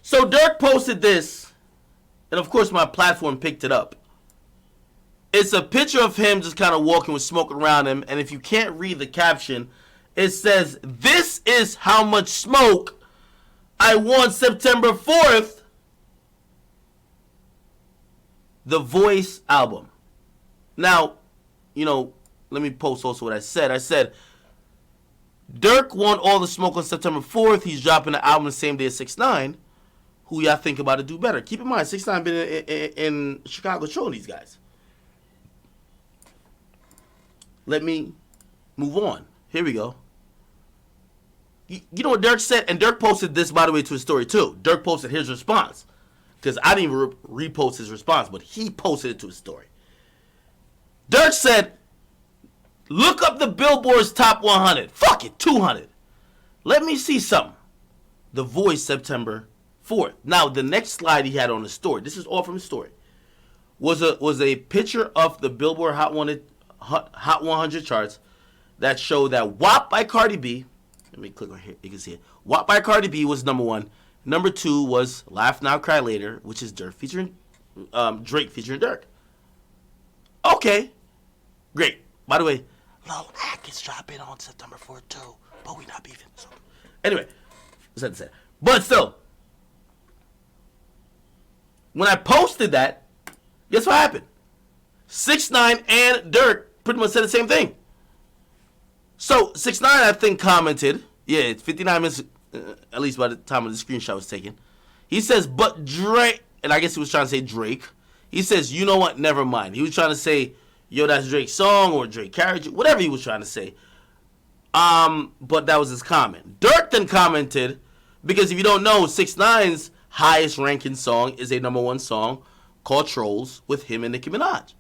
So Durk posted this, and of course my platform picked it up. It's a picture of him just kind of walking with smoke around him, and if you can't read the caption, it says, "This is how much smoke I want September 4th, the Voice album." Now, let me post also what I said. I said, Durk want all the smoke on September 4th. He's dropping the album the same day as 6ix9ine. Who y'all think about to do better? Keep in mind, 6ix9ine been in Chicago showing these guys. Let me move on. Here we go. You know what Durk said? And Durk posted this, by the way, to his story, too. Durk posted his response. Because I didn't even repost his response, but he posted it to his story. Durk said, look up the Billboard's top 100. Fuck it, 200. Let me see something. The Voice, September 4th. Now, the next slide he had on the story, this is all from his story, was a picture of the Billboard Hot 100 charts that showed that WAP by Cardi B, let me click on here, you can see it. WAP by Cardi B was number 1. Number 2 was Laugh Now, Cry Later, which is Drake featuring Durk. Okay, great. By the way, Lil Mac is dropping on September 4th too, but we not beefing. So, anyway, that's it. But still, when I posted that, guess what happened? 6ix9ine and Durk pretty much said the same thing. So 6ix9ine, I think, commented, yeah, it's 59 minutes, at least by the time of the screenshot was taken. He says, but Drake, and I guess he was trying to say Drake. He says, you know what, never mind. He was trying to say, yo, that's Drake's song or Drake carried you, whatever he was trying to say. But that was his comment. Durk then commented, because if you don't know, 6ix9ine's highest ranking song is a number 1 song called Trolls with him and Nicki Minaj.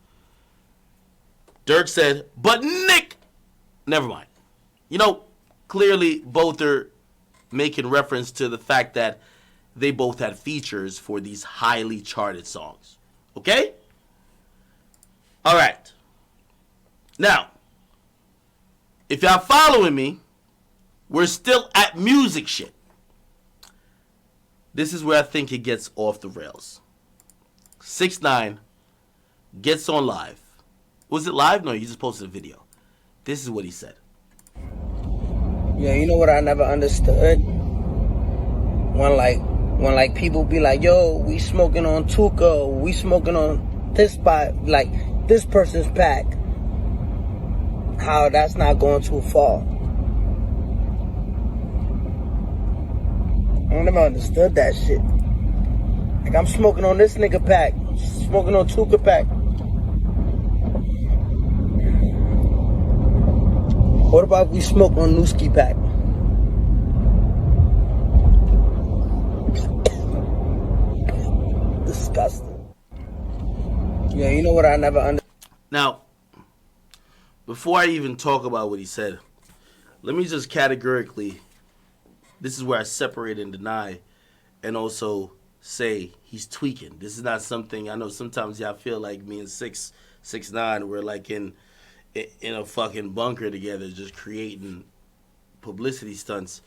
Durk said, but Nick, never mind. Clearly both are making reference to the fact that they both had features for these highly charted songs. Okay? All right. Now, if y'all following me, we're still at music shit. This is where I think it gets off the rails. 6ix9ine gets on live. Was it live? No, he just posted a video. This is what he said. Yeah, you know what I never understood? When people be like, yo, we smoking on Tuka, we smoking on this spot, like this person's pack. How that's not going too far. I never understood that shit. Like, I'm smoking on this nigga pack, smoking on Tuka pack. What about if we smoke on Newski pack? Disgusting. Yeah, you know what I never understood? Now, before I even talk about what he said, let me just categorically, this is where I separate and deny, and also say he's tweaking. This is not something, I know sometimes y'all feel like me and 6ix9ine, we're like in a fucking bunker together just creating publicity stunts.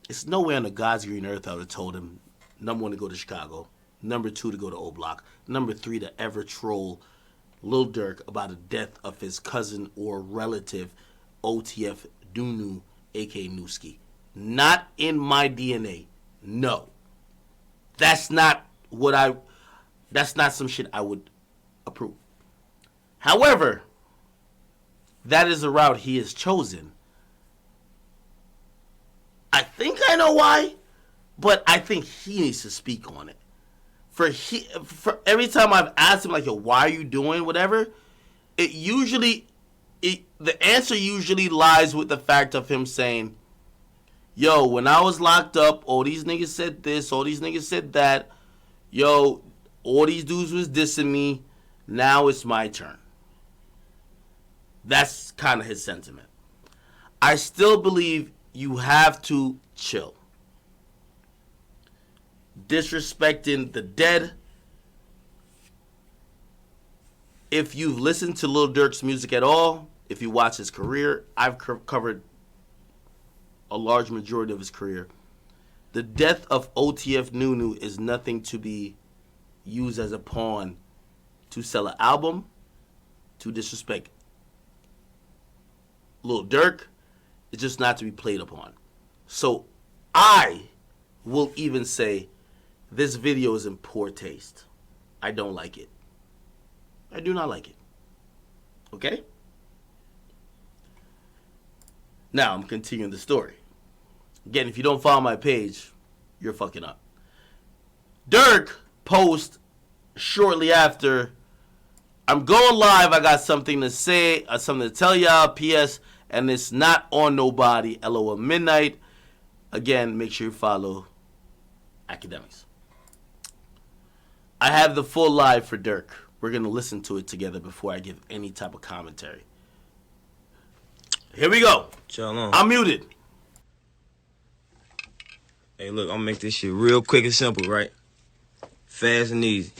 It's nowhere on the God's green earth I would have told him, number 1, to go to Chicago, number 2, to go to O Block, number 3, to ever troll Lil Durk about the death of his cousin or relative, OTF Dunu, a.k.a. Newski. Not in my DNA. No. That's not some shit I would approve. However, that is a route he has chosen. I think I know why, but I think he needs to speak on it. For every time I've asked him, like, yo, why are you doing whatever, the answer usually lies with the fact of him saying, yo, when I was locked up, all these niggas said this, all these niggas said that. Yo, all these dudes was dissing me. Now it's my turn. That's kind of his sentiment. I still believe you have to chill. Disrespecting the dead. If you've listened to Lil Durk's music at all, if you watch his career, I've covered a large majority of his career. The death of OTF Nunu is nothing to be used as a pawn to sell an album, to disrespect Lil Durk. It's just not to be played upon. So I will even say this video is in poor taste. I don't like it. I do not like it. Okay? Now I'm continuing the story. Again, if you don't follow my page, you're fucking up. Durk post shortly after, I'm going live. I got something to say, something to tell y'all. P.S. And it's not on nobody. LOL midnight. Again, make sure you follow Akademiks. I have the full live for Durk. We're going to listen to it together before I give any type of commentary. Here we go. I'm muted. Hey, look, I'm gonna make this shit real quick and simple, right? Fast and easy.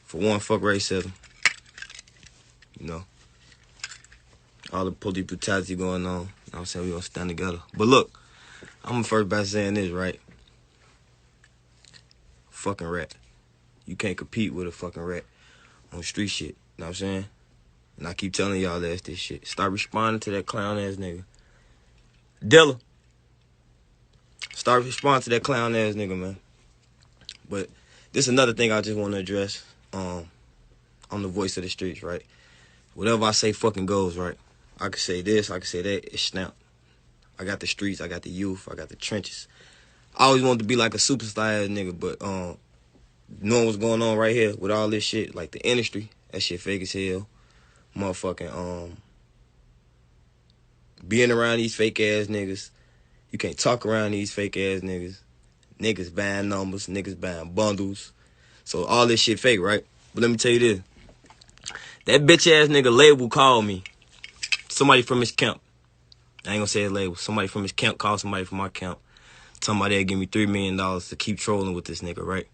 For one, fuck racism. You know, all the police brutality going on. You know what I'm saying? We gonna stand together. But look, I'm gonna first by saying this, right? Fucking rat. You can't compete with a fucking rat on street shit. You know what I'm saying? And I keep telling y'all that's this shit. Start responding to that clown ass nigga. Dilla. Start responding to that clown ass nigga, man. But this is another thing I just want to address. I'm the voice of the streets, right? Whatever I say fucking goes, right? I can say this, I can say that, it's snap. I got the streets, I got the youth, I got the trenches. I always wanted to be like a superstar ass nigga, but knowing what's going on right here with all this shit, like the industry, that shit fake as hell. Motherfucking being around these fake ass niggas. You can't talk around these fake ass niggas. Niggas buying numbers, niggas buying bundles. So all this shit fake, right? But let me tell you this. That bitch ass nigga label called me. Somebody from his camp. I ain't gonna say his label. Somebody from his camp called somebody from my camp. Somebody that give me $3 million to keep trolling with this nigga, right?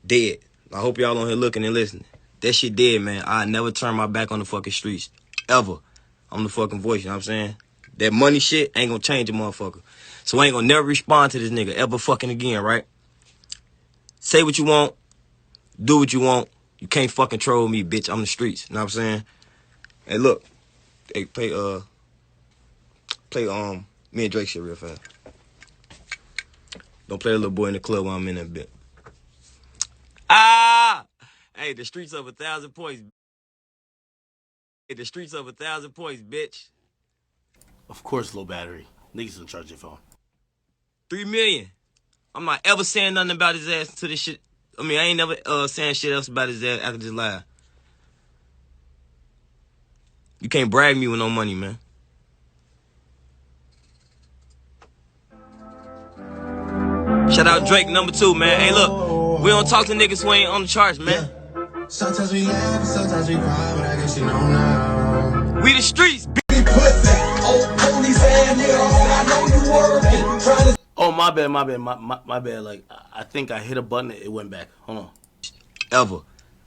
Dead. I hope y'all on here looking and listening. That shit dead, man. I never turn my back on the fucking streets. Ever. I'm the fucking voice, you know what I'm saying? That money shit ain't gonna change a motherfucker. So I ain't gonna never respond to this nigga ever fucking again, right? Say what you want. Do what you want. You can't fucking troll me, bitch. I'm the streets. You know what I'm saying? Hey, look. Hey, play me and Drake shit real fast. Don't play a little boy in the club while I'm in that bit. Ah! Hey, the streets of 1,000 points. Hey, the streets of 1,000 points, bitch. Of course, low battery. Niggas don't charge your phone. 3 million. I'm not ever saying nothing about his ass to this shit. I mean, I ain't never saying shit else about his ass after this live. You can't brag me with no money, man. Shout out Drake, #2, man. Hey, look, we don't talk to niggas who ain't on the charts, man. Yeah. Sometimes we laugh, sometimes we cry, but I guess you know now. We the streets, bitch. Oh, my bad. My bad. Like, I think I hit a button. It went back. Hold on. Ever.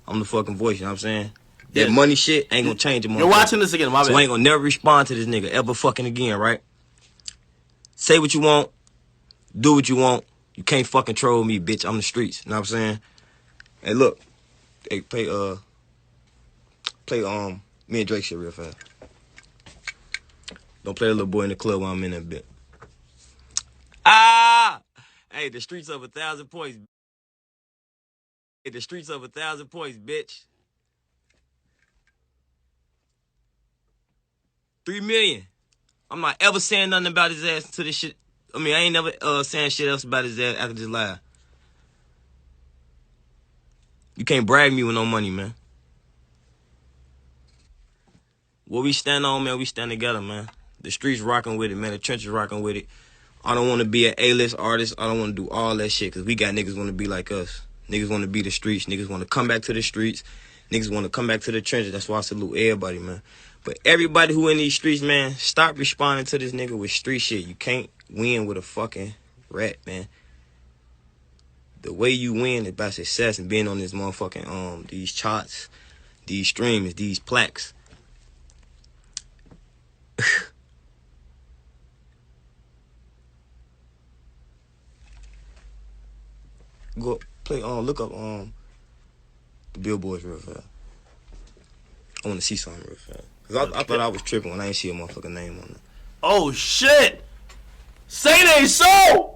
I'm the fucking voice, you know what I'm saying? That money shit ain't gonna change a motherfucker. You're watching this again, my bad. So I ain't gonna never respond to this nigga ever fucking again, right? Say what you want. Do what you want. You can't fucking troll me, bitch. I'm the streets. You know what I'm saying? Hey, look. Hey, play me and Drake shit real fast. Don't play a little boy in the club while I'm in that bit. Ah! Hey, the streets of 1,000 points. Hey, the streets of 1,000 points, bitch. 3 million. I'm not ever saying nothing about his ass to this shit. I mean, I ain't never saying shit else about his ass after this live. You can't brag me with no money, man. What we stand on, man, we stand together, man. The streets rocking with it, man. The trenches rocking with it. I don't want to be an A-list artist. I don't want to do all that shit because we got niggas want to be like us. Niggas want to be the streets. Niggas want to come back to the streets. Niggas want to come back to the trenches. That's why I salute everybody, man. But everybody who in these streets, man, stop responding to this nigga with street shit. You can't win with a fucking rat, man. The way you win is by success and being on this motherfucking, these charts, these streams, these plaques. Go play look up the billboards real fast. I want to see something real fast. Cause I thought I was tripping when I ain't see a motherfucking name on it. Oh shit! Say it ain't so!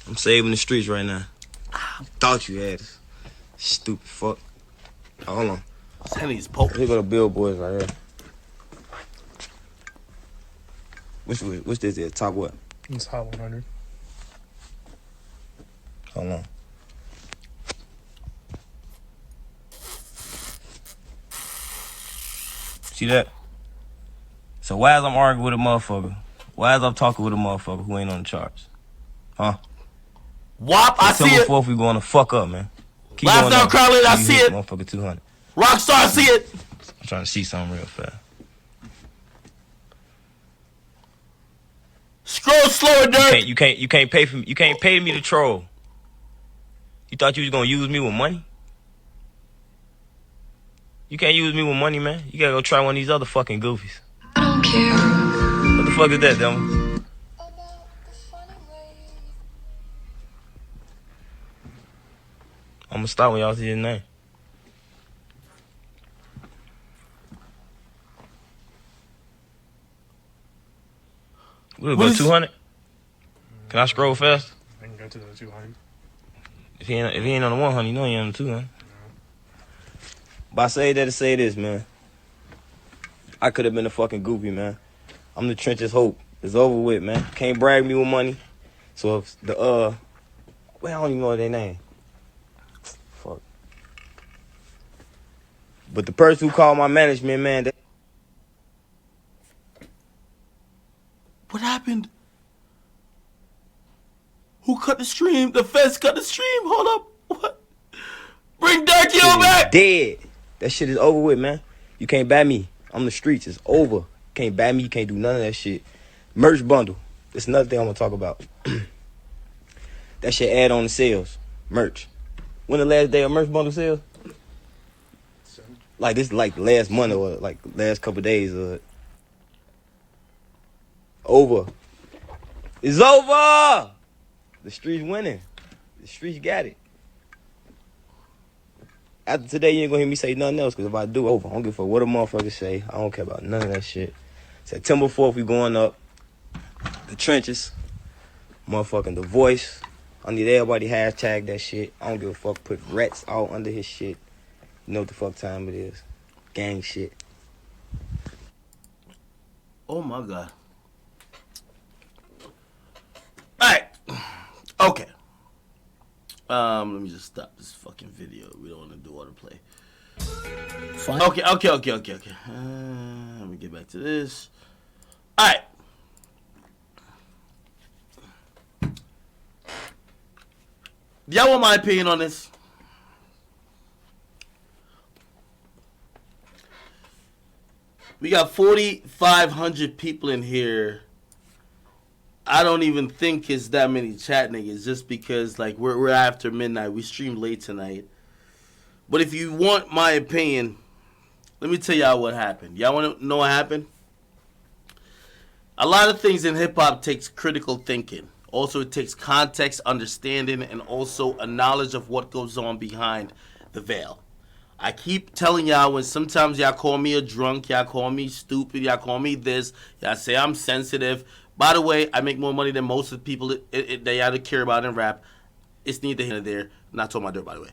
I'm saving the streets right now. Thought you had us. Stupid fuck. Oh, hold on. Henny's poke. Here go the billboards right here. What's this is? Top what? It's Hot 100. Hold on. See that? So why is I'm arguing with a motherfucker? Why is I'm talking with a motherfucker who ain't on the charts? Huh? WAP, I see September it. 4th, we going to fuck up, man. Keep Laugh going down, up. Crowley, I You see hit it. Motherfucker 200. Rockstar, I see it. I'm trying to see something real fast. Scroll slower, Durk. You can't pay me to troll. You thought you was gonna use me with money? You can't use me with money, man. You gotta go try one of these other fucking goofies. I don't care. What the fuck is that, dumb? I'm gonna stop when y'all see his name. What What about is- 200? Can I scroll fast? I can go to the 200. If he ain't on the 100, you know he on the 200. But I say that to say this, man. I could have been a fucking goofy, man. I'm the trenches hope. It's over with, man. Can't brag me with money. So if the well, I don't even know their name. Fuck. But the person who called my management, man, that What happened? Who cut the stream? The feds cut the stream. Hold up. What? Bring Durk shit Yo is back. dead. That shit is over with, man. You can't buy me. I'm the streets. It's over. Can't buy me. You can't do none of that shit. Merch bundle. That's another thing I'm gonna talk about. That shit add on the sales. Merch. When the last day of merch bundle sales? Like this, like last month or like last couple days. Over. It's over. The streets winning. The streets got it. After today, you ain't gonna hear me say nothing else, because if I do, over. I don't give a fuck what a motherfucker say. I don't care about none of that shit. September 4th, we going up. The trenches. Motherfucking The Voice. I need everybody hashtag that shit. I don't give a fuck. Put rats all under his shit. You know what the fuck time it is. Gang shit. Oh my god. Alright. Okay. Let me just stop this fucking video. We don't want to do autoplay. Fine. Okay. Let me get back to this. Alright. Y'all want my opinion on this? We got 4,500 people in here. I don't even think it's that many chat niggas, just because like we're after midnight. We streamed late tonight. But if you want my opinion, let me tell y'all what happened. Y'all want to know what happened? A lot of things in hip hop takes critical thinking. Also, it takes context, understanding, and also a knowledge of what goes on behind the veil. I keep telling y'all, when sometimes y'all call me a drunk, y'all call me stupid, y'all call me this, y'all say I'm sensitive. By the way, I make more money than most of the people that y'all care about in rap. It's neither here nor there. I'm not talking about Durk, by the way.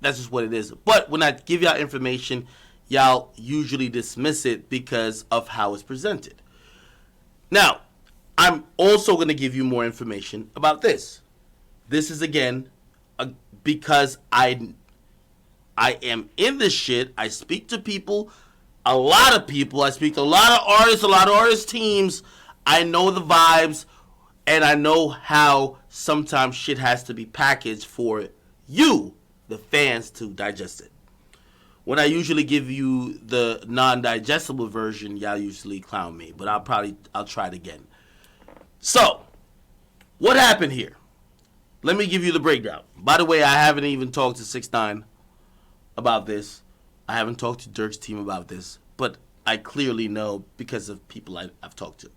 That's just what it is. But when I give y'all information, y'all usually dismiss it because of how it's presented. Now, I'm also going to give you more information about this. This is, again, because I am in this shit. I speak to people, a lot of people. I speak to a lot of artists, a lot of artist teams. I know the vibes, and I know how sometimes shit has to be packaged for you, the fans, to digest it. When I usually give you the non-digestible version, y'all usually clown me, but I'll try it again. So, what happened here? Let me give you the breakdown. By the way, I haven't even talked to 6ix9ine about this. I haven't talked to Durk's team about this, but I clearly know because of people I've talked to.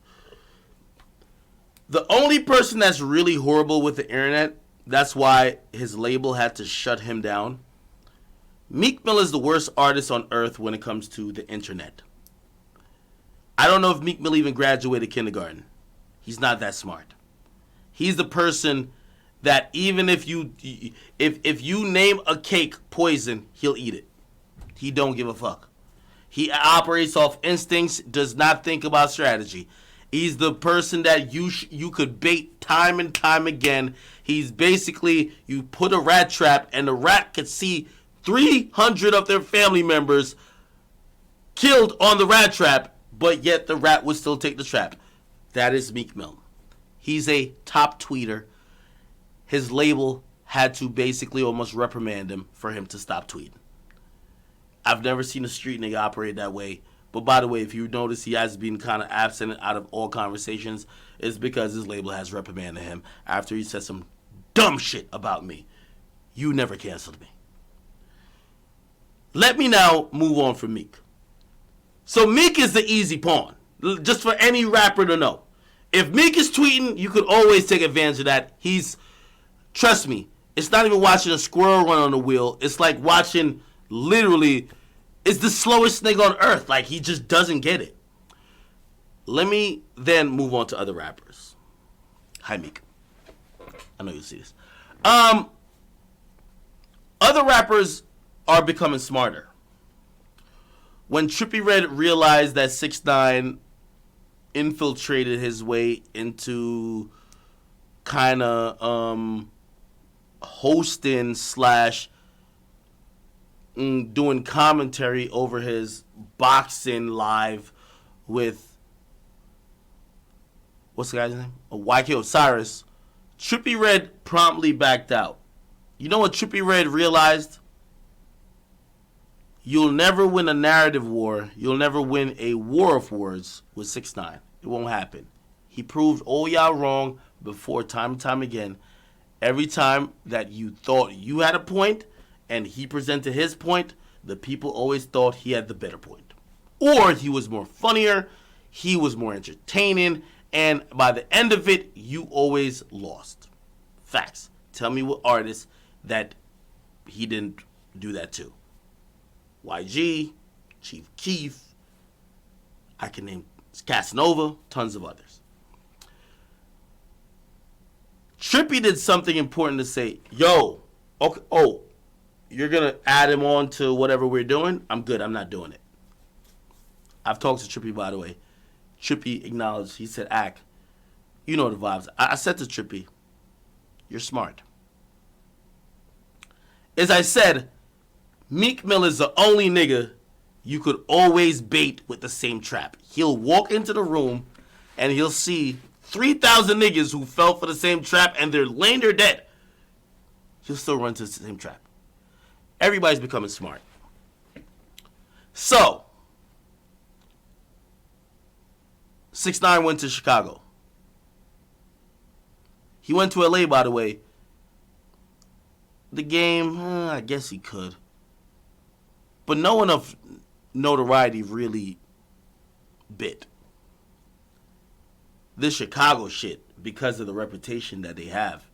The only person that's really horrible with the internet, that's why his label had to shut him down. Meek Mill is the worst artist on earth when it comes to the internet. I don't know if Meek Mill even graduated kindergarten. He's not that smart. He's the person that even if you name a cake poison, he'll eat it. He don't give a fuck. He operates off instincts, does not think about strategy. He's the person that you could bait time and time again. He's basically, you put a rat trap and the rat could see 300 of their family members killed on the rat trap, but yet the rat would still take the trap. That is Meek Mill. He's a top tweeter. His label had to basically almost reprimand him for him to stop tweeting. I've never seen a street nigga operate that way. But by the way, if you notice he has been kind of absent out of all conversations, it's because his label has reprimanded him after he said some dumb shit about me. You never canceled me. Let me now move on from Meek. So Meek is the easy pawn, just for any rapper to know. If Meek is tweeting, you could always take advantage of that. Trust me, it's not even watching a squirrel run on the wheel. It's like watching, literally, it's the slowest nigga on earth. Like, he just doesn't get it. Let me then move on to other rappers. Hi, Meek. I know you'll see this. Other rappers are becoming smarter. When Trippie Redd realized that 6ix9ine infiltrated his way into kind of hosting slash doing commentary over his boxing live with, what's the guy's name? YK Osiris. Trippie Redd promptly backed out. You know what Trippie Redd realized? You'll never win a narrative war. You'll never win a war of words with 6ix9ine. It won't happen. He proved all y'all wrong before time and time again. Every time that you thought you had a point and he presented his point, the people always thought he had the better point. Or he was more funnier, he was more entertaining, and by the end of it, you always lost. Facts. Tell me what artist that he didn't do that to. YG, Chief Keef, I can name Casanova, tons of others. Trippie did something important to say, yo, okay, oh, you're going to add him on to whatever we're doing? I'm good, I'm not doing it. I've talked to Trippie, by the way. Trippie acknowledged, he said, Ak, you know the vibes. I said to Trippie, you're smart. As I said, Meek Mill is the only nigga you could always bait with the same trap. He'll walk into the room and he'll see 3,000 niggas who fell for the same trap and they're laying there dead. He'll still run to the same trap. Everybody's becoming smart. So, 6ix9ine went to Chicago. He went to LA, by the way. The game, I guess he could. But no enough notoriety really bit. This Chicago shit, because of the reputation that they have,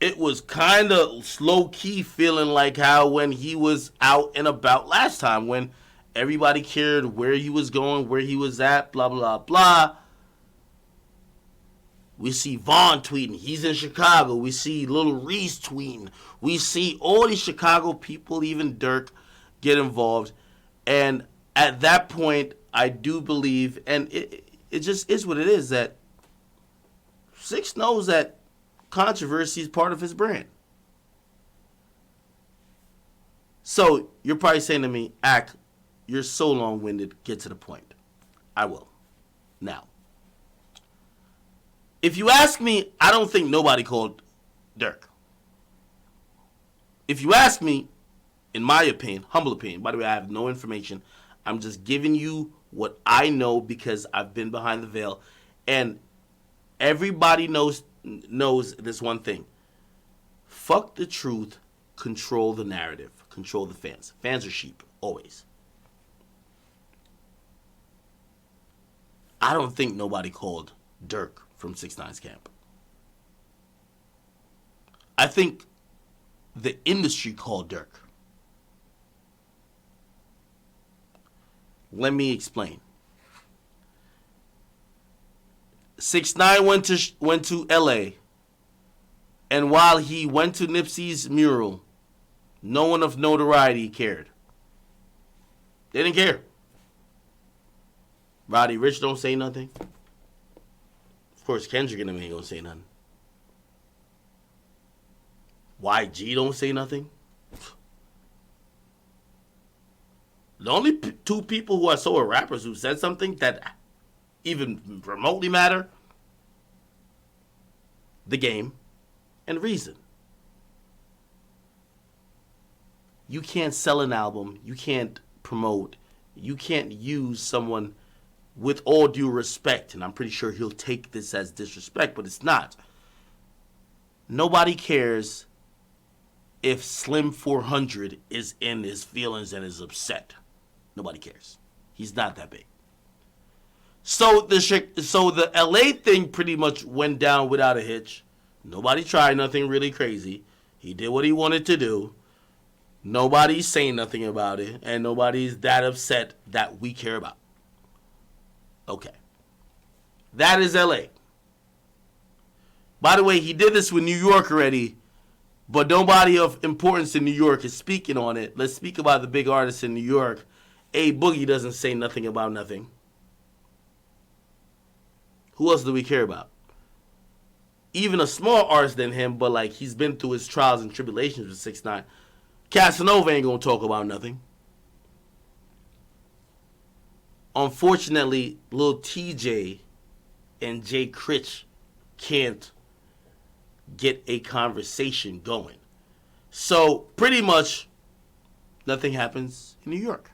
it was kind of low-key feeling like how when he was out and about last time, when everybody cared where he was going, where he was at, blah, blah, blah. We see Vaughn tweeting, he's in Chicago. We see Lil Reese tweeting. We see all these Chicago people, even Durk, get involved. And at that point, I do believe, and it just is what it is, that Six knows that controversy is part of his brand. So you're probably saying to me, Ak, you're so long-winded, get to the point. I will. Now, if you ask me, I don't think nobody called Durk. If you ask me, in my opinion, humble opinion, by the way, I have no information. I'm just giving you what I know because I've been behind the veil. And everybody knows this one thing. Fuck the truth, control the narrative, control the fans. Fans are sheep, always. I don't think nobody called Durk from 6ix9ine's camp. I think the industry called Durk. Let me explain. 6ix9ine went to LA, and while he went to Nipsey's mural, no one of notoriety cared. They didn't care. Roddy Ricch don't say nothing. Of course, Kendrick and them ain't gonna say nothing. YG don't say nothing. The only two people who I saw were rappers who said something that even remotely matter: The Game and Reason. You can't sell an album. You can't promote. You can't use someone, with all due respect, and I'm pretty sure he'll take this as disrespect, but it's not. Nobody cares if Slim 400 is in his feelings and is upset. Nobody cares. He's not that big. So the LA thing pretty much went down without a hitch. Nobody tried nothing really crazy. He did what he wanted to do. Nobody's saying nothing about it, and nobody's that upset that we care about. Okay. That is LA. By the way, he did this with New York already, but nobody of importance in New York is speaking on it. Let's speak about the big artists in New York. A Boogie doesn't say nothing about nothing. Who else do we care about? Even a small artist than him, but like he's been through his trials and tribulations with 6ix9ine. Casanova ain't gonna talk about nothing. Unfortunately, Lil TJ and Jay Critch can't get a conversation going. So pretty much nothing happens in New York.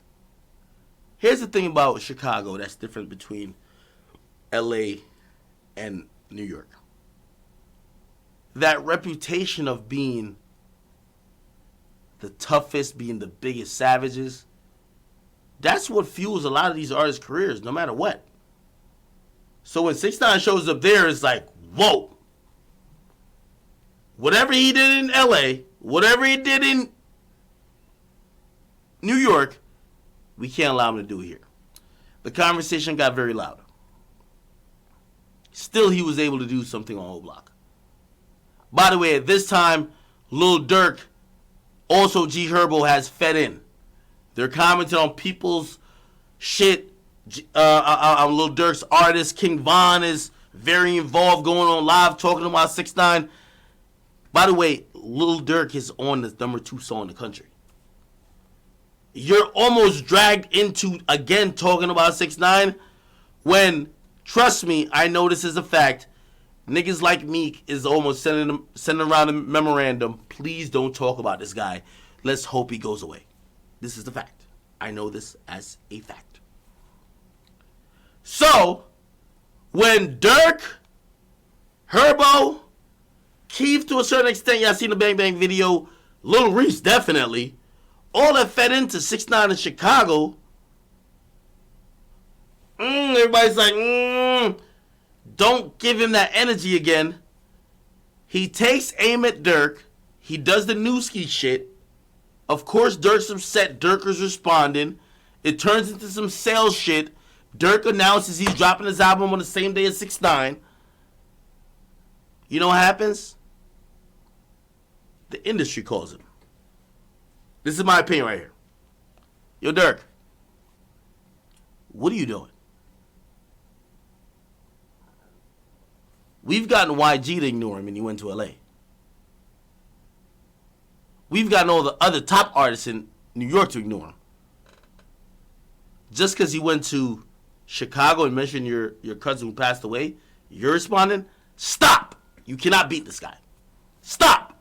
Here's the thing about Chicago that's different between LA and New York. That reputation of being the toughest, being the biggest savages, that's what fuels a lot of these artists' careers, no matter what. So when 6ix9ine shows up there, it's like, whoa. Whatever he did in LA, whatever he did in New York, we can't allow him to do it here. The conversation got very loud. Still, he was able to do something on O Block. By the way, at this time, Lil Durk, also G Herbo, has fed in. They're commenting on people's shit. Lil Durk's artist, King Von, is very involved, going on live, talking about 6ix9ine. By the way, Lil Durk is on the #2 song in the country. You're almost dragged into, again, talking about 6ix9ine when, trust me, I know this is a fact, niggas like Meek is almost sending around a memorandum. Please don't talk about this guy. Let's hope he goes away. This is the fact. I know this as a fact. So, when Durk, Herbo, Keith to a certain extent, y'all seen the Bang Bang video, Lil Reese definitely, all that fed into 6ix9ine in Chicago, everybody's like, don't give him that energy again. He takes aim at Durk. He does the Newski shit. Of course, Durk's upset. Durk is responding. It turns into some sales shit. Durk announces he's dropping his album on the same day as 6ix9ine. You know what happens? The industry calls him. This is my opinion right here. Yo, Durk, what are you doing? We've gotten YG to ignore him and he went to LA. We've gotten all the other top artists in New York to ignore him. Just because he went to Chicago and mentioned your cousin who passed away, you're responding? Stop! You cannot beat this guy. Stop!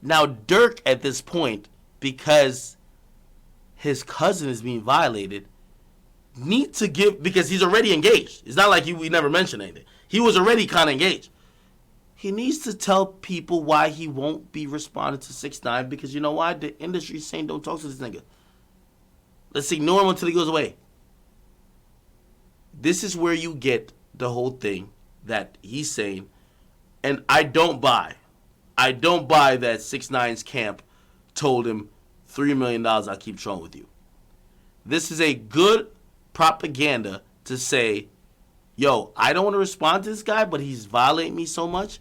Now, Durk at this point, because his cousin is being violated, need to give, because he's already engaged. It's not like we never mentioned anything. He was already kind of engaged. He needs to tell people why he won't be responding to 6ix9ine, because you know why? The industry's saying don't talk to this nigga. Let's ignore him until he goes away. This is where you get the whole thing that he's saying, and I don't buy. I don't buy that 6ix9ine's camp told him $3 million, I'll keep trolling with you. This is a good propaganda to say, yo, I don't want to respond to this guy, but he's violating me so much.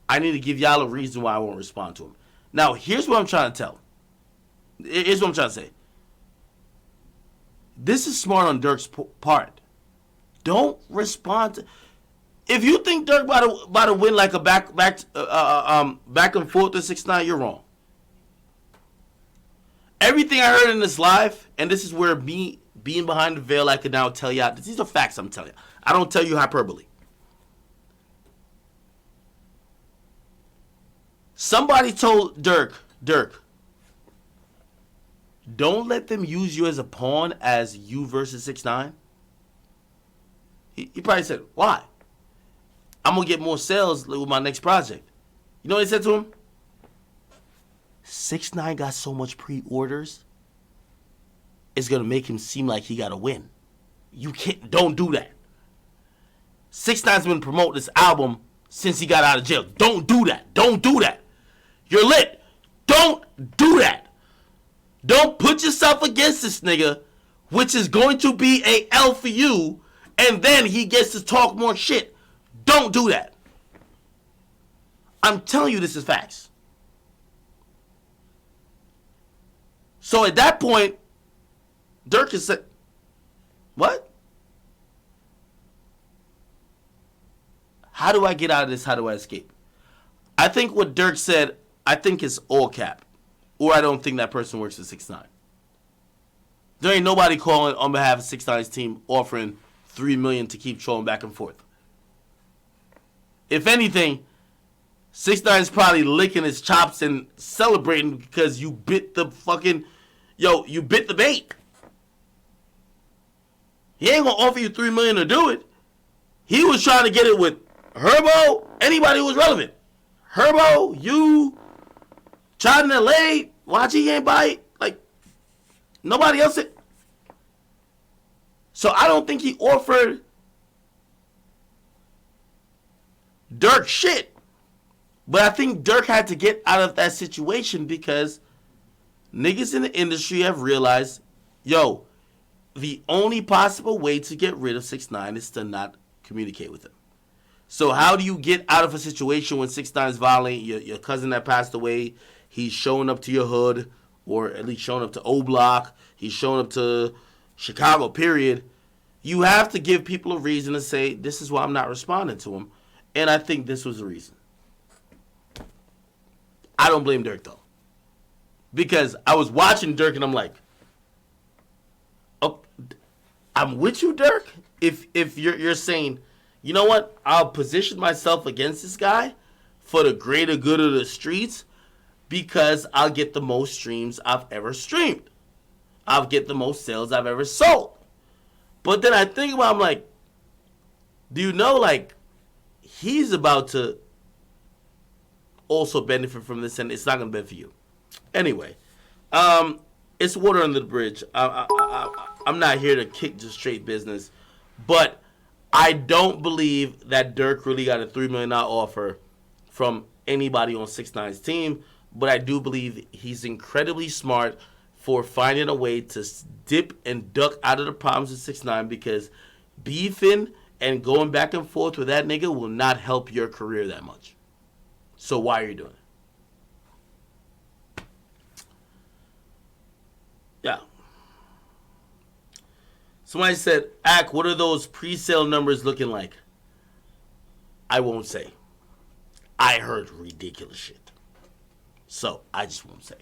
I need to give y'all a reason why I won't respond to him. Now, here's what I'm trying to tell. Here's what I'm trying to say. This is smart on Durk's part. Don't respond to... If you think Durk about to win like a back and forth to 6ix9ine, you're wrong. Everything I heard in this live, and this is where me being behind the veil, I could now tell you. These are facts I'm telling you. I don't tell you hyperbole. Somebody told Durk, don't let them use you as a pawn as you versus 6ix9ine. He probably said, why? I'm going to get more sales with my next project. You know what he said to him? 6ix9ine got so much pre-orders, it's going to make him seem like he got to win. You can't, don't do that. 6ix9ine's been promoting this album since he got out of jail. Don't do that. Don't do that. You're lit. Don't do that. Don't put yourself against this nigga, which is going to be a L for you, and then he gets to talk more shit. Don't do that. I'm telling you this is facts. So at that point, Durk is said, what? How do I get out of this? How do I escape? I think what Durk said, I think is all cap. Or I don't think that person works for 6ix9ine. There ain't nobody calling on behalf of 6ix9ine's team offering $3 million to keep trolling back and forth. If anything, 6ix9ine's probably licking his chops and celebrating because you bit the fucking, you bit the bait. He ain't gonna offer you $3 million to do it. He was trying to get it with Herbo, anybody who was relevant. Herbo, you, Chad in LA, YG ain't buy it. Like, nobody else. So I don't think he offered Durk shit. But I think Durk had to get out of that situation because niggas in the industry have realized, yo, the only possible way to get rid of 6ix9ine is to not communicate with him. So how do you get out of a situation when 6ix9ine's violating your cousin that passed away? He's showing up to your hood, or at least showing up to O Block. He's showing up to Chicago, period. You have to give people a reason to say, this is why I'm not responding to him. And I think this was the reason. I don't blame Durk, though. Because I was watching Durk and I'm like, oh, I'm with you, Durk. If you're saying, you know what, I'll position myself against this guy for the greater good of the streets because I'll get the most streams I've ever streamed. I'll get the most sales I've ever sold. But then I think about it, I'm like, do you know, like, he's about to also benefit from this, and it's not going to benefit you. Anyway, it's water under the bridge. I'm not here to kick just straight business, but I don't believe that Durk really got a $3 million offer from anybody on 6ix9ine's team, but I do believe he's incredibly smart for finding a way to dip and duck out of the problems with 6ix9ine because beefing and going back and forth with that nigga will not help your career that much. So why are you doing it? Yeah. Somebody said, Ak, what are those pre-sale numbers looking like? I won't say. I heard ridiculous shit. So I just won't say.